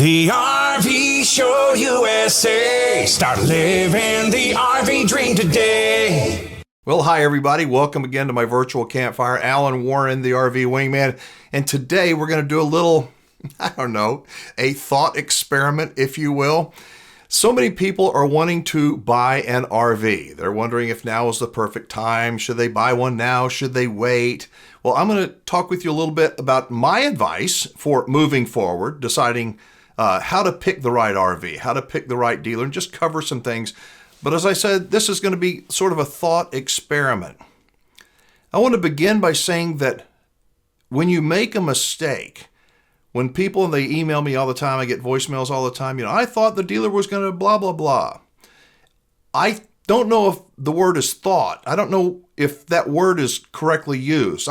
The RV Show USA. Start living the RV dream today. Well, hi everybody. Welcome again to my virtual campfire. Alan Warren, the RV Wingman. And today we're going to do a little, a thought experiment, if you will. So many people are wanting to buy an RV. They're wondering if now is the perfect time. Should they buy one now? Should they wait? Well, I'm going to talk with you a little bit about my advice for moving forward, deciding how to pick the right RV, how to pick the right dealer, and just cover some things. But as I said, this is going to be sort of a thought experiment. I want to begin by saying that when you make a mistake, when people, and they email me all the time, I get voicemails all the time, I thought the dealer was going to blah, blah, blah. I don't know if the word is thought. I don't know if that word is correctly used.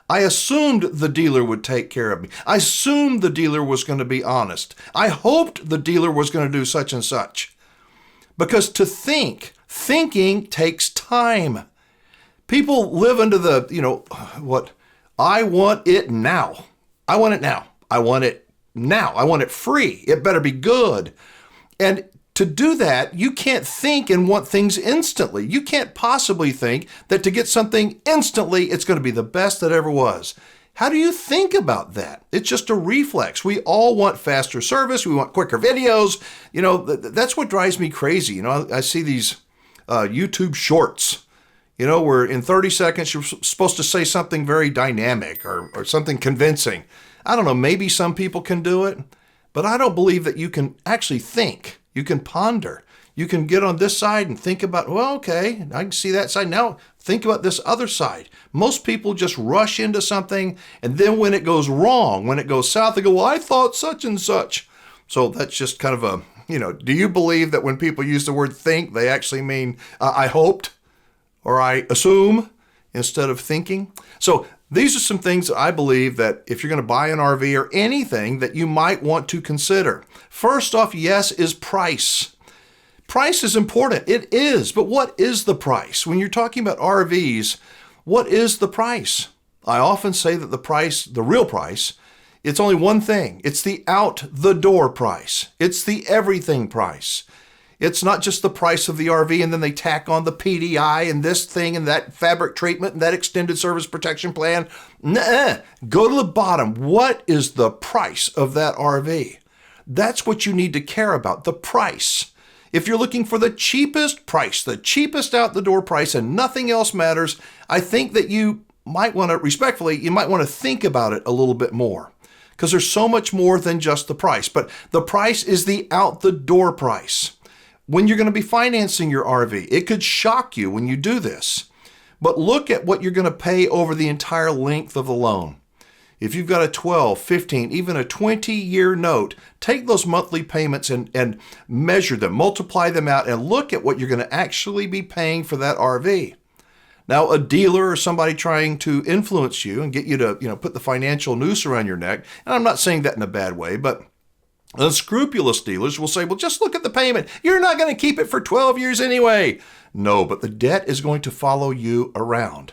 I assumed the dealer would take care of me. I assumed the dealer was going to be honest. I hoped the dealer was going to do such and such. Because thinking takes time. People live into I want it now. I want it now. I want it now. I want it free. It better be good. And to do that, you can't think and want things instantly. You can't possibly think that to get something instantly, it's going to be the best that ever was. How do you think about that? It's just a reflex. We all want faster service. We want quicker videos. That's what drives me crazy. I see these YouTube shorts, where in 30 seconds, you're supposed to say something very dynamic or something convincing. I don't know, maybe some people can do it, but I don't believe that you can actually think. You can ponder. You can get on this side and think about, okay, I can see that side. Now think about this other side. Most people just rush into something, and then when it goes wrong, when it goes south, they go, well, I thought such and such. So that's just kind of do you believe that when people use the word think, they actually mean I hoped or I assume instead of thinking? So these are some things that I believe that if you're going to buy an RV or anything that you might want to consider. First off, yes, is price. Price is important. It is. But what is the price? When you're talking about RVs, what is the price? I often say that the real price, it's only one thing. It's the out the door price. It's the everything price. It's not just the price of the RV and then they tack on the PDI and this thing and that fabric treatment and that extended service protection plan. Nuh-uh. Go to the bottom. What is the price of that RV? That's what you need to care about, the price. If you're looking for the cheapest price, the cheapest out the door price, and nothing else matters, I think that you might want to think about it a little bit more, because there's so much more than just the price. But the price is the out the door price. When you're going to be financing your RV, it could shock you when you do this. But look at what you're going to pay over the entire length of the loan. If you've got a 12, 15, even a 20-year note, take those monthly payments and measure them, multiply them out, and look at what you're going to actually be paying for that RV. Now, a dealer or somebody trying to influence you and get you to, put the financial noose around your neck, and I'm not saying that in a bad way, but unscrupulous dealers will say, well, just look at the payment. You're not going to keep it for 12 years anyway. No, but the debt is going to follow you around.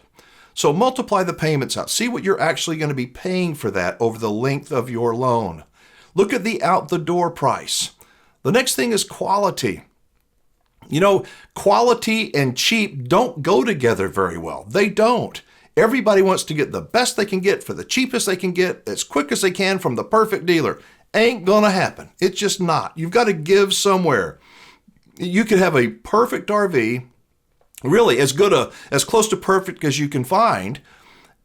So multiply the payments out. See what you're actually going to be paying for that over the length of your loan. Look at the out the door price. The next thing is quality. Quality and cheap don't go together very well. They don't. Everybody wants to get the best they can get for the cheapest they can get as quick as they can from the perfect dealer. Ain't gonna happen. It's just not. You've got to give somewhere. You could have a perfect RV, really as close to perfect as you can find,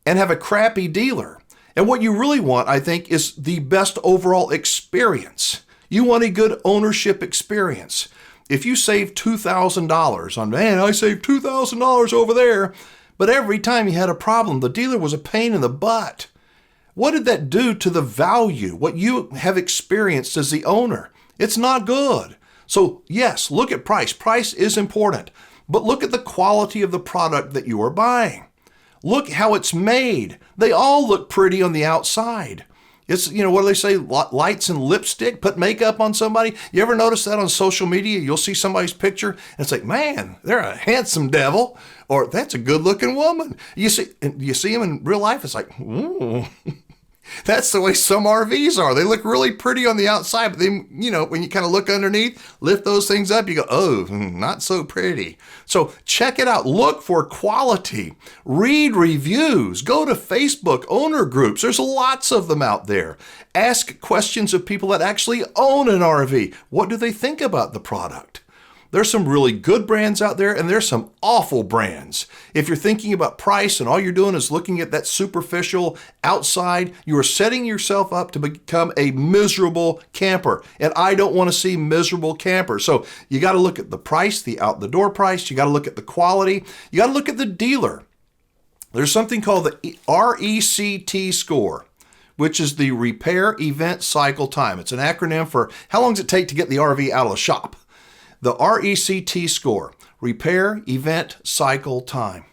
and have a crappy dealer. And what you really want, I think, is the best overall experience. You want a good ownership experience. If you save $2,000 on, I saved $2,000 over there, but every time you had a problem, the dealer was a pain in the butt. What did that do to the value, what you have experienced as the owner? It's not good. So yes, look at price. Price is important, but look at the quality of the product that you are buying. Look how it's made. They all look pretty on the outside. It's, what do they say? Lights and lipstick, put makeup on somebody. You ever notice that on social media? You'll see somebody's picture and it's like, man, they're a handsome devil, or that's a good looking woman. You see them in real life. It's like, ooh. That's the way some RVs are. They look really pretty on the outside, but then, when you kind of look underneath, lift those things up, you go, oh, not so pretty. So check it out. Look for quality. Read reviews. Go to Facebook owner groups. There's lots of them out there. Ask questions of people that actually own an RV. What do they think about the product? There's some really good brands out there, and there's some awful brands. If you're thinking about price and all you're doing is looking at that superficial outside, you are setting yourself up to become a miserable camper. And I don't want to see miserable campers. So you got to look at the price, the out-the-door price. You got to look at the quality. You got to look at the dealer. There's something called the RECT score, which is the Repair Event Cycle Time. It's an acronym for how long does it take to get the RV out of the shop. The RECT score, Repair Event Cycle Time.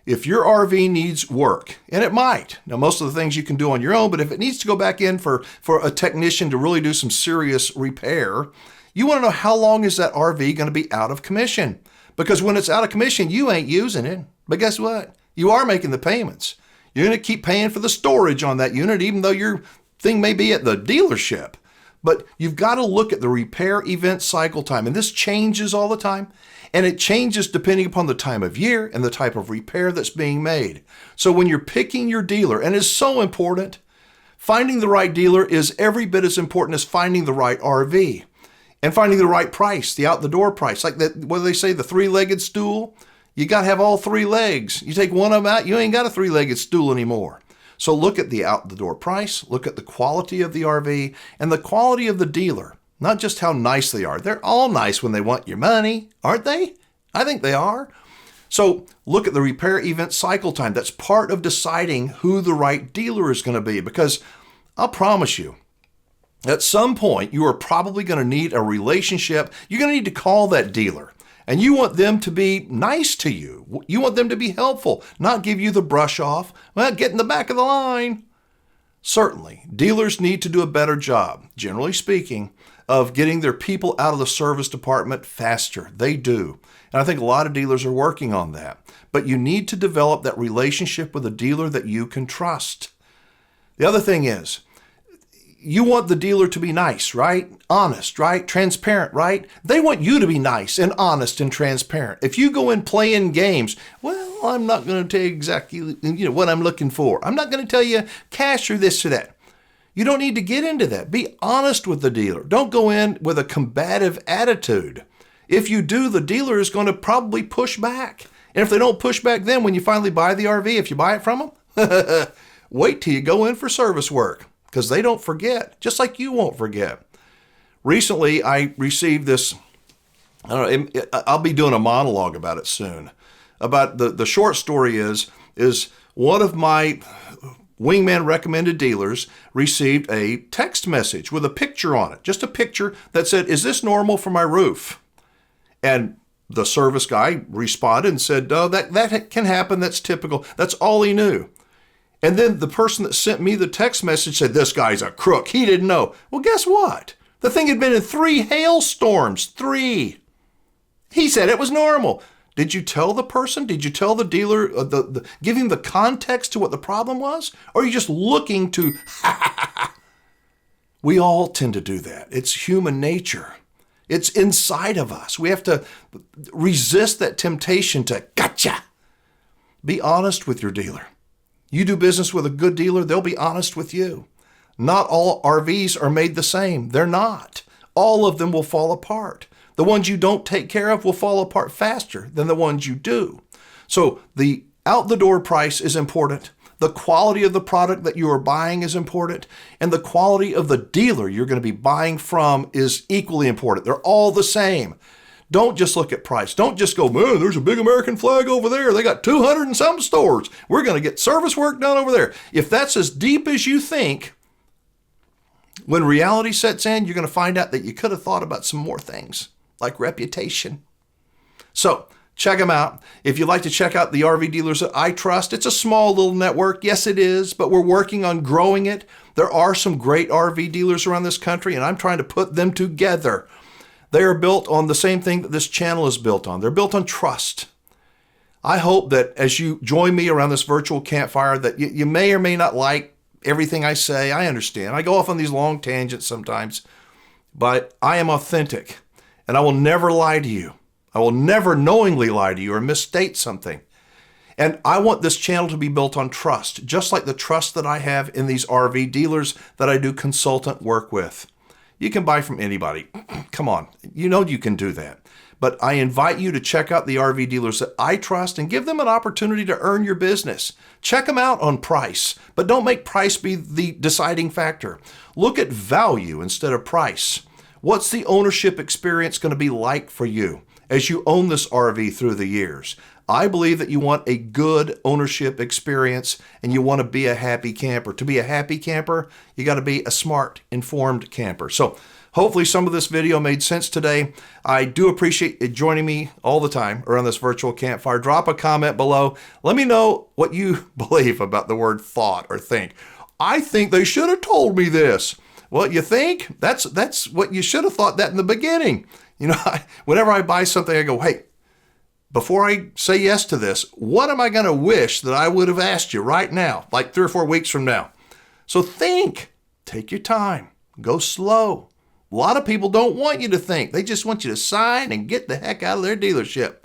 If your RV needs work, and it might, now most of the things you can do on your own, but if it needs to go back in for a technician to really do some serious repair, you want to know how long is that RV going to be out of commission? Because when it's out of commission, you ain't using it. But guess what? You are making the payments. You're going to keep paying for the storage on that unit, even though your thing may be at the dealership. But you've got to look at the repair event cycle time. And this changes all the time. And it changes depending upon the time of year and the type of repair that's being made. So when you're picking your dealer, and it's so important, finding the right dealer is every bit as important as finding the right RV. And finding the right price, the out-the-door price. Like that, what do they say, the three-legged stool? You got to have all three legs. You take one of them out, you ain't got a three-legged stool anymore. So look at the out-the-door price, look at the quality of the RV, and the quality of the dealer. Not just how nice they are. They're all nice when they want your money, aren't they? I think they are. So look at the repair event cycle time. That's part of deciding who the right dealer is going to be. Because I'll promise you, at some point, you are probably going to need a relationship. You're going to need to call that dealer. And you want them to be nice to you. You want them to be helpful, not give you the brush off. Well, get in the back of the line. Certainly, dealers need to do a better job, generally speaking, of getting their people out of the service department faster. They do. And I think a lot of dealers are working on that. But you need to develop that relationship with a dealer that you can trust. The other thing is, you want the dealer to be nice, right? Honest, right? Transparent, right? They want you to be nice and honest and transparent. If you go in playing games, well, I'm not going to tell you exactly what I'm looking for. I'm not going to tell you cash or this or that. You don't need to get into that. Be honest with the dealer. Don't go in with a combative attitude. If you do, the dealer is going to probably push back. And if they don't push back then when you finally buy the RV, if you buy it from them, wait till you go in for service work. Because they don't forget, just like you won't forget. Recently, I received this, I'll be doing a monologue about it soon. About the short story is one of my Wingman recommended dealers received a text message with a picture on it. Just a picture that said, "Is this normal for my roof?" And the service guy responded and said, "Oh, that can happen. That's typical." That's all he knew. And then the person that sent me the text message said, "This guy's a crook. He didn't know." Well, guess what? The thing had been in 3 hailstorms. 3. He said it was normal. Did you tell the person? Did you tell the dealer, give him the context to what the problem was? Or are you just looking to, We all tend to do that. It's human nature. It's inside of us. We have to resist that temptation to gotcha. Be honest with your dealer. You do business with a good dealer, they'll be honest with you. Not all RVs are made the same. They're not. All of them will fall apart. The ones you don't take care of will fall apart faster than the ones you do. So the out-the-door price is important. The quality of the product that you are buying is important. And the quality of the dealer you're going to be buying from is equally important. They're all the same. Don't just look at price. Don't just go, "Man, there's a big American flag over there. They got 200 and some stores. We're going to get service work done over there." If that's as deep as you think, when reality sets in, you're going to find out that you could have thought about some more things, like reputation. So check them out. If you'd like to check out the RV dealers that I trust, it's a small little network. Yes, it is, but we're working on growing it. There are some great RV dealers around this country, and I'm trying to put them together. They are built on the same thing that this channel is built on. They're built on trust. I hope that as you join me around this virtual campfire that you may or may not like everything I say. I understand. I go off on these long tangents sometimes, but I am authentic, and I will never lie to you. I will never knowingly lie to you or misstate something. And I want this channel to be built on trust, just like the trust that I have in these RV dealers that I do consultant work with. You can buy from anybody. Come on, you know you can do that. But I invite you to check out the RV dealers that I trust and give them an opportunity to earn your business. Check them out on price, but don't make price be the deciding factor. Look at value instead of price. What's the ownership experience going to be like for you as you own this RV through the years? I believe that you want a good ownership experience and you want to be a happy camper. To be a happy camper, you got to be a smart, informed camper. So hopefully some of this video made sense today. I do appreciate you joining me all the time around this virtual campfire. Drop a comment below. Let me know what you believe about the word thought or think. I think they should have told me this. Well, you think? That's what you should have thought that in the beginning. You know, whenever I buy something, I go, hey, before I say yes to this, what am I going to wish that I would have asked you right now, like 3 or 4 weeks from now? So think, take your time, go slow. A lot of people don't want you to think. They just want you to sign and get the heck out of their dealership.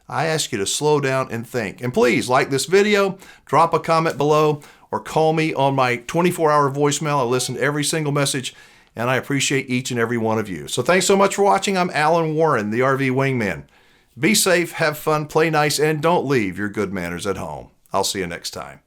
I ask you to slow down and think. And please like this video, drop a comment below, or call me on my 24-hour voicemail. I listen to every single message, and I appreciate each and every one of you. So thanks so much for watching. I'm Alan Warren, the RV Wingman. Be safe, have fun, play nice, and don't leave your good manners at home. I'll see you next time.